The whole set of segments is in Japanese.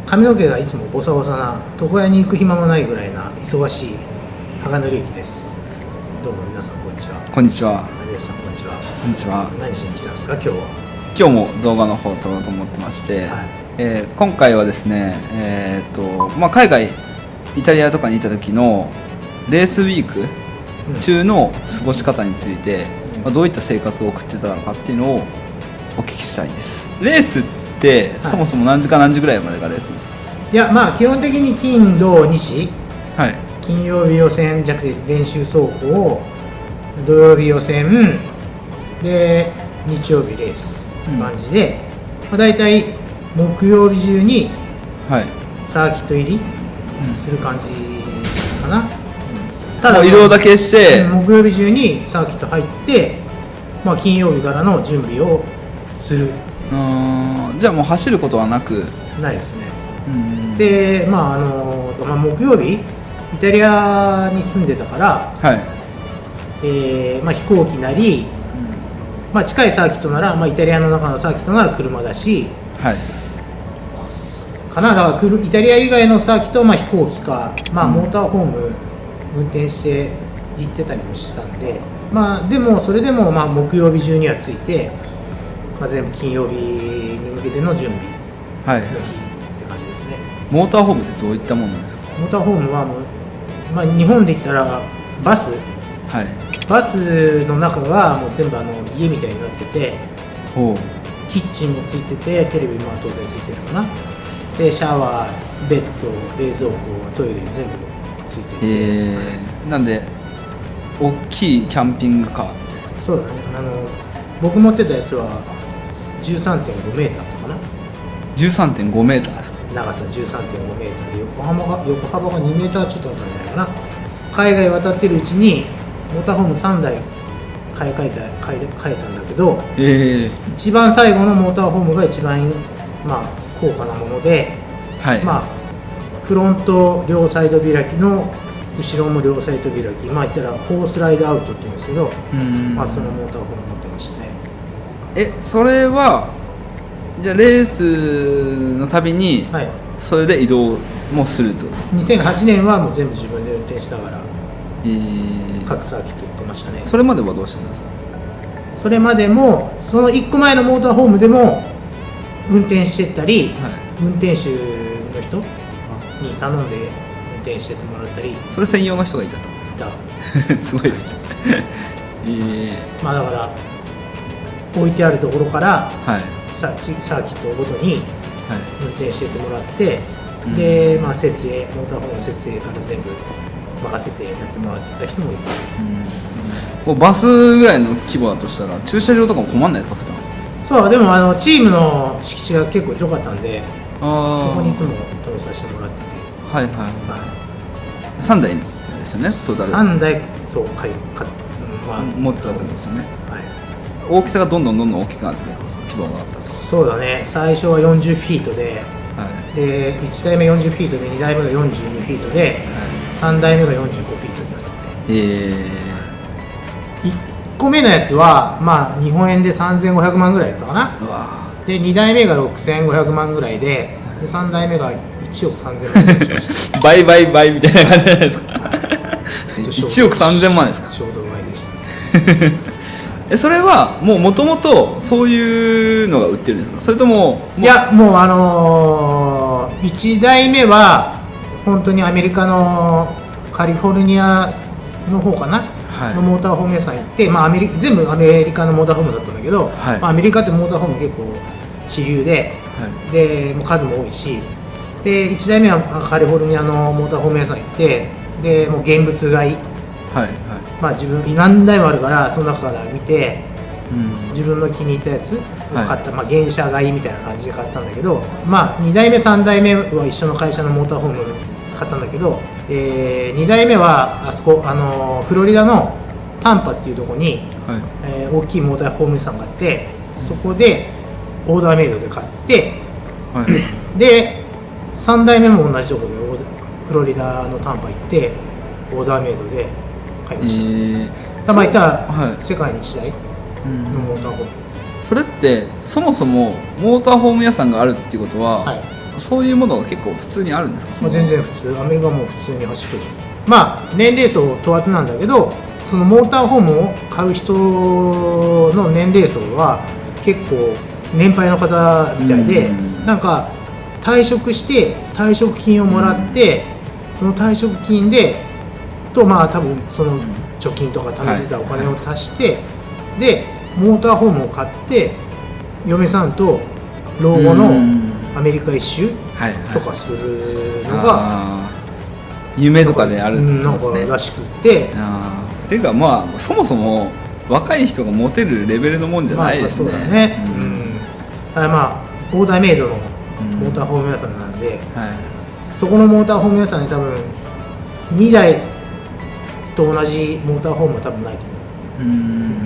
髪の毛がいつもボサボサな床屋に行く暇もないぐらいな忙しい芳賀紀之です。どうも皆さんこんにちは。こんにちは。有吉さんこんにちは。こんにちは。何しに来たんですか今日は。今日も動画の方を撮ろうと思ってまして、今回はですね、海外イタリアとかにいた時のレースウィーク中の過ごし方について、どういった生活を送ってたのかっていうのをお聞きしたいです。レースってそもそも何時か何時ぐらいまでがレースなんですか？いや基本的に金土日、はい、金曜日予選じゃなくて練習走行、土曜日予選で日曜日レース感じで、だいたい木曜日中にサーキット入りする感じかな。ただ移動だけして木曜日中にサーキット入って、金曜日からの準備をする。じゃあもう走ることはなくないですね。で木曜日イタリアに住んでたから、飛行機なり、近いサーキットなら、イタリアの中のサーキットなら車だし、だからイタリア以外のサーキットは飛行機か、モーターホーム運転して行ってたりもしてたんで、でもそれでも木曜日中には着いて、全部金曜日に向けての準備の日って感じですね。モーターホームってどういったものなんですか？モーターホームは日本で言ったらバス、バスの中がもう全部家みたいになってて、キッチンもついてて、テレビも当然ついてるかな。でシャワー、ベッド、冷蔵庫、トイレ全部ついてて、なんで大きいキャンピングカー。そうだね。僕持ってたやつは 13.5 メーターだったかな。 13.5 メーターですか？長さ 13.5 メーターで横幅が2メーターちょっとあったんじゃないかな。海外渡ってるうちにモーターホーム3台買えたんだけど、一番最後のモーターホームが一番高価なもので、フロント両サイド開きの後ろも両サイド開き、言ったらホースライドアウトって言うんですけど、そのモーターホーム持ってましたね。それはじゃあレースのたびにそれで移動もすると。2008年はもう全部自分で運転しながら各サーキット行ってましたね。それまではどうしてたんですか？それまでもその1個前のモーターホームでも運転してったり、運転手の人に頼んで運転してってもらったり。それ専用の人がいたと。すごいですね。だから置いてあるところから、サーキットごとに運転してってもらって、で設営、モーターホームの設営から全部任せてやってもらってた人もいた。バスぐらいの規模だとしたら駐車場とかも困んないですか？普段。そう、でもチームの敷地が結構広かったんで、そこにいつも止めさせてもらってて。3台ですよね、トータル。3台、そう、持ってたんですよね。大きさがどんどん大きくなってくるんですか？規模があった。そうだね。最初は40フィートで、1台目40フィートで、2台目が42フィートで、3台目が45フィートになって。1個目のやつは、日本円で3500万ぐらいだったかな。で、2台目が6500万ぐらいで、3台目が1億3000万ぐらいしました。倍みたいな感じじゃないですか。1億3000万ですか？衝動買いでした。それはもともとそういうのが売ってるんですか？それともいや、もう1台目は本当にアメリカのカリフォルニアの方かな、のモーターホーム屋さん行って、全部アメリカのモーターホームだったんだけど、アメリカってモーターホーム結構主流で、で数も多いし、で1台目はカリフォルニアのモーターホーム屋さん行って、でもう現物買い、自分何台もあるからその中から見て、自分の気に入ったやつを買った、原車買いみたいな感じで買ったんだけど、2台目3台目は一緒の会社のモーターホーム買ったんだけど、2台目はあそこフロリダのタンパっていうところに、大きいモーターホーム屋さんがあって、そこでオーダーメイドで買って、で3台目も同じところでフロリダのタンパ行ってオーダーメイドで買いました。言ったら世界に1台のモーターホーム。それってそもそもモーターホーム屋さんがあるっていうことは、そういうものが結構普通にあるんですか？まあ、全然普通、アメリカも普通に走ってる。まあ年齢層問わずなんだけど、そのモーターホームを買う人の年齢層は結構年配の方みたいで、なんか退職して退職金をもらって、その退職金でとまあ多分その貯金とか貯めてたお金を足して、でモーターホームを買って嫁さんと老後のアメリカ一周とかするのが夢とかであるんなんからしくて、ていうかまあそもそも若い人が持てるレベルのもんじゃないですね。まあそうだね。まあオーダーメイドのモーターホーム屋さんなんで、そこのモーターホーム屋さんに多分2台と同じモーターホームは多分ないと思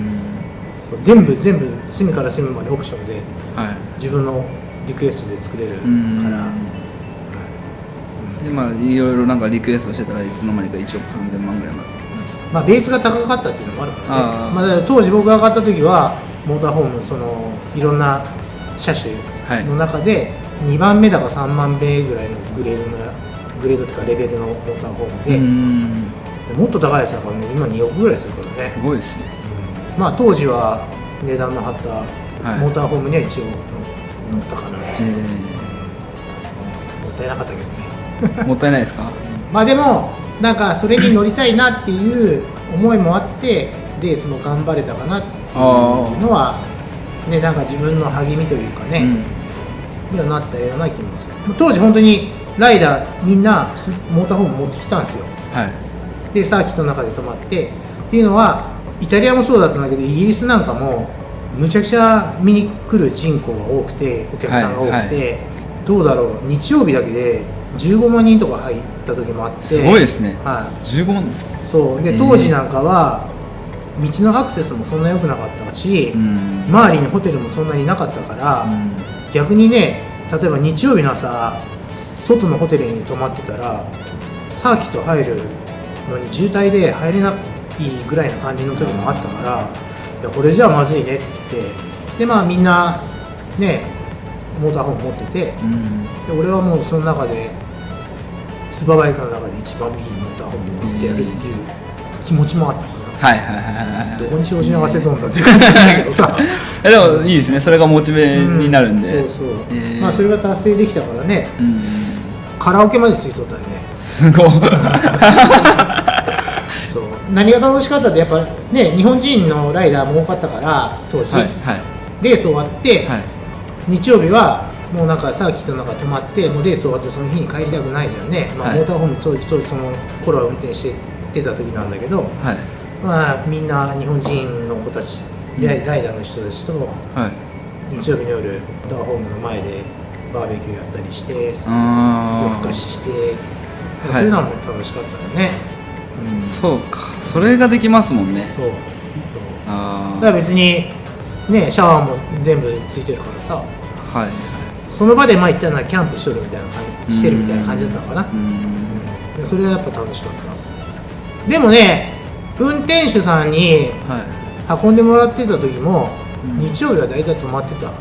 う。全部隅から隅までオプションで、自分のリクエストで作れるから。でまあいろいろなんかリクエストしてたらいつの間にか1億3000万ぐらいになっちゃった。まあベースが高かったっていうのもあるからね。まあだから当時僕が買った時はモーターホームそのいろんな車種の中で2番目だか3番目ぐらいのグレードというかレベルのモーターホームで、もっと高いやつだから今2億ぐらいするからね。すごいですね。まあ当時は値段の張ったモーターホームには一応乗ったかな。もったいなかったけどね。もったいないですか？まあでもなんかそれに乗りたいなっていう思いもあってレースも頑張れたかなっていうのはね、なんか自分の励みというかね、にはなったような気もする。当時本当にライダーみんなモーターホーム持ってきたんですよ。でサーキットの中で泊まってっていうのはイタリアもそうだったんだけどイギリスなんかもむちゃくちゃ見に来る人口が多くてお客さんが多くて、どうだろう日曜日だけで15万人とか入った時もあって。すごいですね。15万ですか？そうで当時なんかは道のアクセスもそんな良くなかったし、周りにホテルもそんなになかったから、逆にね例えば日曜日の朝外のホテルに泊まってたらサーキット入るのに渋滞で入れないぐらいな感じの時もあったから、いやこれじゃあまずいねっつってでまあみんなねモーターホーム持ってて、で俺はもうその中でスーパーバイクの中で一番いいモーターホームに乗ってやるっていう気持ちもあったから、どこに照準合わせとんだっていう感じなんだけどさでもいいですね、それがモチベになるんで、まあそれが達成できたからね、カラオケまでついとったよね。すごいそう何が楽しかったってやっぱね日本人のライダーも多かったから当時、レース終わって、日曜日はもうなんかサーキットの中泊まってもうレース終わってその日に帰りたくないじゃんね、モーターホーム当時その頃は運転してた時なんだけど、まあみんな日本人の子たちライダーの人たちと、日曜日の夜モーターホームの前でバーベキューやったりして夜更かしして、そういうのも楽しかったよね。そうか、それができますもんね。そうだから別にねシャワーも全部ついてるからさ、その場でまあ言ったらキャンプしてるみたいな感じだったのかな。それはやっぱ楽しかった。でもね運転手さんに運んでもらってた時も、日曜日は大体泊まってた。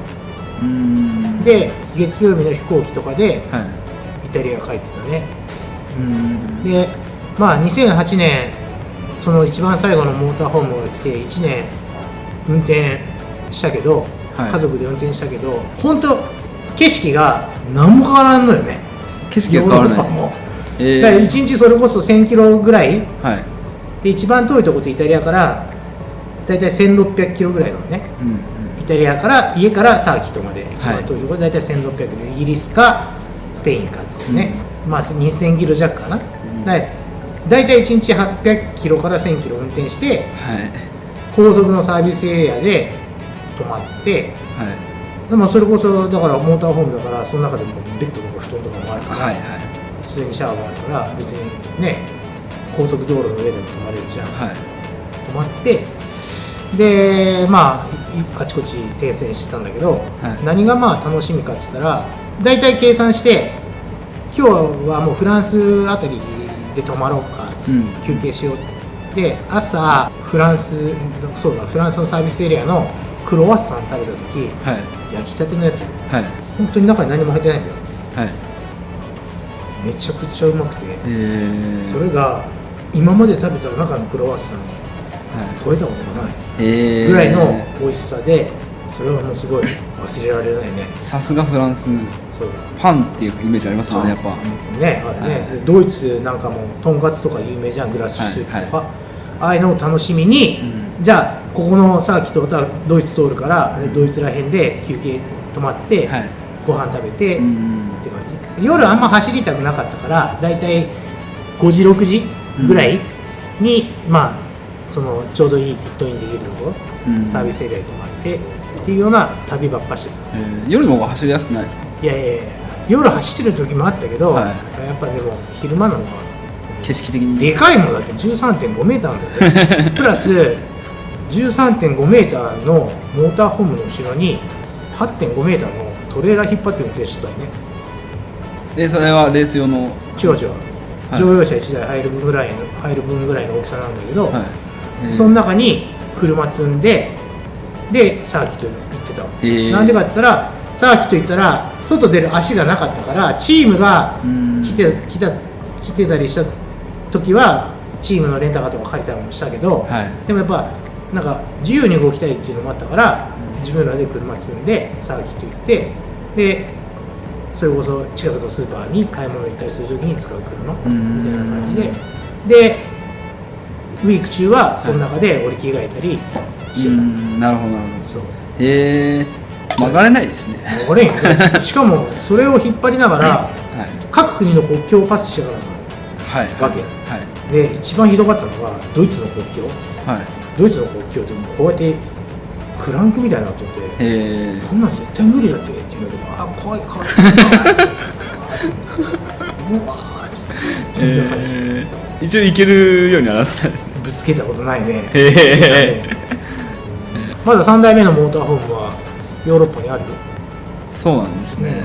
で月曜日の飛行機とかでイタリア帰ってたね。でまあ2008年その一番最後のモーターホームが来て1年運転したけど、家族で運転したけど本当景色が何も変わらんのよね。景色が変わらない。だから1日それこそ1000キロぐらい、で一番遠いところってイタリアからだいたい1600キロぐらいのね、イタリアから家からサーキットまで一番遠いところでだいたい1600キロ、イギリスかスペインかっつってね、まあ2000キロ弱かな、だいたい1日800キロから1000キロ運転して、高速のサービスエリアで泊まって、でもそれこそだからモーターホームだからその中でもベッドとか布団とかもあるから、普通にシャワーがあるから別にね高速道路の上でも泊まれるじゃん、泊まってでまああちこち停船してたんだけど、何がまあ楽しみかっつったら大体計算して今日はもうフランスあたりで泊まろうか、休憩しようで朝フランスのサービスエリアのクロワッサン食べた時、焼きたてのやつ、本当に中に何も入ってないんだよ。はい、めちゃくちゃうまくて、それが今まで食べた中のクロワッサン超えたことがないぐらいの美味しさで、それはもうすごい忘れられないね。さすがフランス。そうパンっていうイメージありますもんね、やっぱね。あれね、ドイツなんかもとんかつとか有名じゃん、グラッシュスープとか、ああいうのを楽しみに、じゃあここのサーキットはドイツ通るから、ドイツらへんで休憩泊まって、ご飯食べてって感じ。夜あんま走りたくなかったから、だいたい5時6時ぐらいに、まあそのちょうどいいピットインできるところ、サービスエリアに泊まってっていうような旅ばっかしてた。夜の方が走りやすくないですか？いや夜走ってる時もあったけど、やっぱりでも昼間の方が景色的にでかいもんだって 13.5 メーターなんだよねプラス 13.5 メーターのモーターホームの後ろに 8.5 メーターのトレーラー引っ張って運転してたよね。でそれはレース用の？違う、乗用車1台入る分ぐらいの大きさなんだけど、その中に車積んでサーキット行ってた。なんでかって言ったら、サーキット行ったら外出る足がなかったから、チームが来てたりした時はチームのレンタカーとか借りたりもしたけど、でもやっぱなんか自由に動きたいっていうのもあったから、自分らで車積んでサーキット行って、でそれこそ近くのスーパーに買い物行ったりする時に使う車みたいな感じでウィーク中はその中で折り着替えたりしてた。なるほどなるほど。曲がれないですね。曲がれんよね。しかもそれを引っ張りながら、各国の国境をパスしてからなわけ、で一番ひどかったのがドイツの国境、ドイツの国境でもこうやってクランクみたいになってて、こんなん絶対無理だって言うんだけど、あ怖い怖い怖いうわーっつって一応行けるようにはなってたんですね。ぶつけたことないね。まだ3台目のモーターホームはヨーロッパにあるよ。そうなんですね。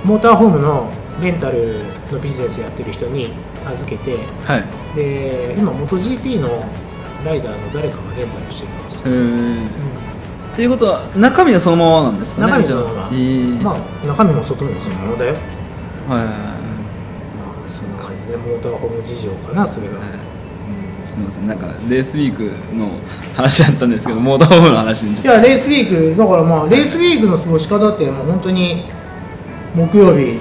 モーターホームのレンタルのビジネスやってる人に預けて、で今 MotoGP のライダーの誰かがレンタルしてるんですよ。っていうことは中身はそのままなんですかね。中身そのまま、まあ中身も外身もそのままだよ。まあそんな感じでモーターホーム事情かな、それが。すみません、なんかレースウィークの話だったんですけど、モーターホームの話に。いやレースウィークだから、まあレースウィークの過ごし方ってもう本当に木曜日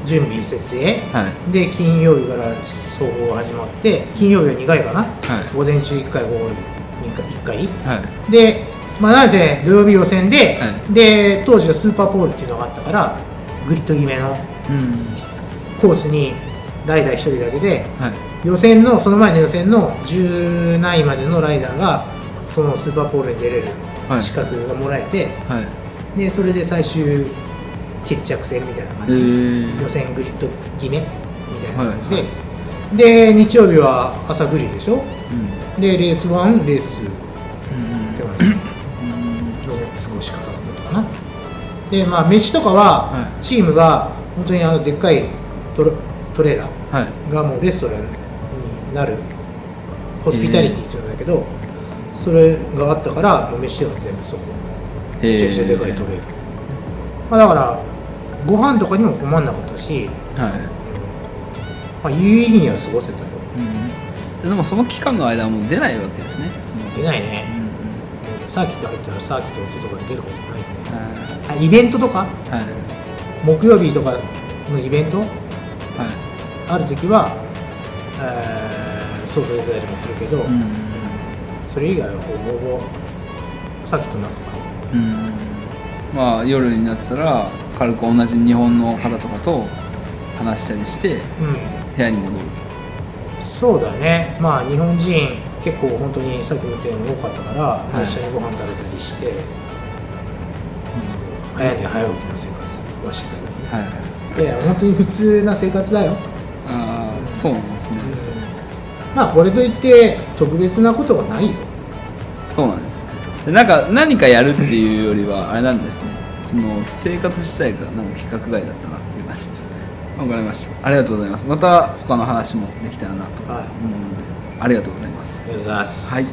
準備設営、で金曜日から走行が始まって、金曜日は2回かな、午前中1回、午後1回、で、まあ、なぜ土曜日予選で、で当時はスーパーポールっていうのがあったから、グリッド決めのコースにライダー1人だけで、予選のその前の予選の10何位までのライダーがそのスーパーポールに出れる資格がもらえて、でそれで最終決着戦みたいな感じで、予選グリッド決めみたいな感じで、で日曜日は朝グリでしょ、でレース1レースって感じの過ごし方だったかな。でまあ飯とかはチームが本当にでっかいトレーラーがもうレストランになるホスピタリティっていうんだけど、それがあったからもう飯は全部そこ、めちゃくちゃでかいトレーラー、まあ、だからご飯とかにも困んなかったし、まあ、有意義には過ごせたよ。でもその期間の間はもう出ないわけですね。出ないね、サーキット入ったらサーキットの外から出ることないね。イベントとか、木曜日とかのイベント、ある時は、外出たりもするけど、それ以外はほぼサーキットの中から、まあ夜になったら軽く同じ日本の方とかと話したりして、部屋に戻る。そうだね。まあ日本人結構本当にさっきも言ったように多かったから、一緒にご飯食べたりして、早寝早起きの生活はしてたけどね。いや本当に普通な生活だよ。そうなんですね。まあこれといって特別なことはないよ。そうなんです。なんか何かやるっていうよりはあれなんですね。その生活自体がなんか規格外だったなっていう感じですね。わかりました。ありがとうございます。また他の話もできたらなと思うので、ありがとうございます。ありがとうございます。はい。